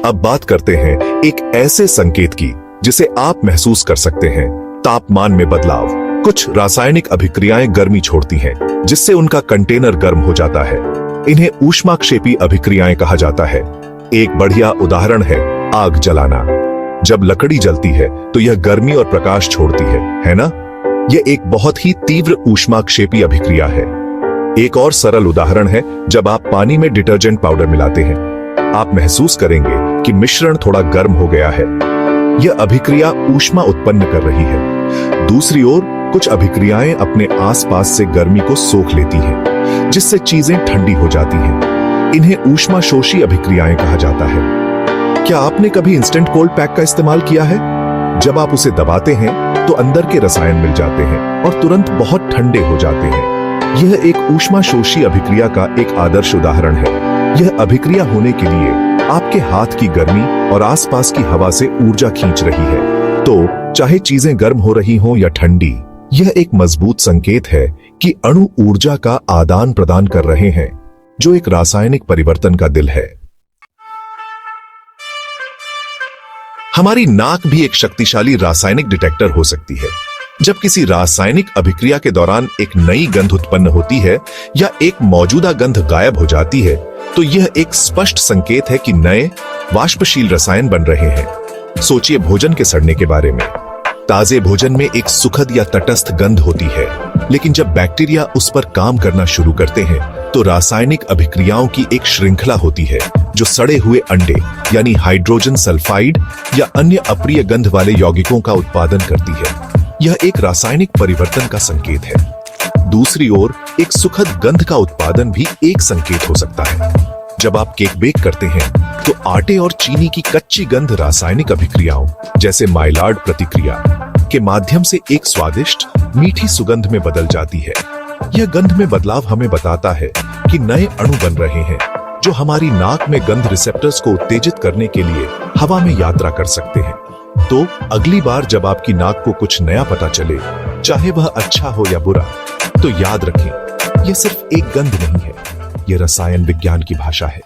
अब बात करते हैं एक ऐसे संकेत की जिसे आप महसूस कर सकते हैं। तापमान में बदलाव। कुछ रासायनिक अभिक्रियाएं गर्मी छोड़ती हैं, जिससे उनका कंटेनर गर्म हो जाता है। इन्हें ऊष्माक्षेपी अभिक्रियाएं कहा जाता है। एक बढ़िया उदाहरण है आग जलाना। जब लकड़ी जलती है तो यह गर्मी और प्रकाश छोड़ती है ना? यह एक बहुत ही तीव्र ऊष्माक्षेपी अभिक्रिया है। एक और सरल उदाहरण है जब आप पानी में डिटर्जेंट पाउडर मिलाते हैं। आप महसूस करेंगे कि मिश्रण थोड़ा गर्म हो गया है। यह अभिक्रिया ऊष्मा उत्पन्न कर रही है। दूसरी ओर कुछ अभिक्रियाएं अपने आसपास से गर्मी को सोख लेती हैं, जिससे चीजें ठंडी हो जाती हैं। इन्हें ऊष्माशोषी अभिक्रियाएं कहा जाता है। क्या आपने कभी इंस्टेंट कोल्ड पैक का इस्तेमाल किया है? जब आप उसे दबाते हैं तो अंदर के रसायन मिल जाते हैं और तुरंत बहुत ठंडे हो जाते हैं। यह एक ऊष्माशोषी अभिक्रिया का एक आदर्श उदाहरण है। यह अभिक्रिया होने के लिए आपके हाथ की गर्मी और आसपास की हवा से ऊर्जा खींच रही है। तो चाहे चीजें गर्म हो रही हों या ठंडी, यह एक मजबूत संकेत है कि अणु ऊर्जा का आदान प्रदान कर रहे हैं, जो एक रासायनिक परिवर्तन का दिल है। हमारी नाक भी एक शक्तिशाली रासायनिक डिटेक्टर हो सकती है। जब किसी रासायनिक अभिक्रिया के दौरान एक नई गंध उत्पन्न होती है या एक मौजूदा गंध गायब हो जाती है, तो यह एक स्पष्ट संकेत है कि नए वाष्पशील रसायन बन रहे हैं। सोचिए भोजन के सड़ने के बारे में। ताजे भोजन में एक सुखद या तटस्थ गंध होती है, लेकिन जब बैक्टीरिया उस पर काम करना शुरू करते हैं तो रासायनिक अभिक्रियाओं की एक श्रृंखला होती है जो सड़े हुए अंडे यानी हाइड्रोजन सल्फाइड या अन्य अप्रिय गंध वाले यौगिकों का उत्पादन करती है। यह एक रासायनिक परिवर्तन का संकेत है। दूसरी ओर एक सुखद गंध का उत्पादन भी एक संकेत हो सकता है। जब आप केक बेक करते हैं तो आटे और चीनी की कच्ची गंध रासायनिक अभिक्रियाओं जैसे माइलार्ड प्रतिक्रिया के माध्यम से एक स्वादिष्ट मीठी सुगंध में बदल जाती है। यह गंध में बदलाव हमें बताता है कि नए अणु बन रहे हैं, जो हमारी नाक में गंध रिसेप्टर्स को उत्तेजित करने के लिए हवा में यात्रा कर सकते हैं। तो अगली बार जब आपकी नाक को कुछ नया पता चले, चाहे वह अच्छा हो या बुरा, तो याद रखें, यह सिर्फ एक गंध नहीं है, यह रसायन विज्ञान की भाषा है।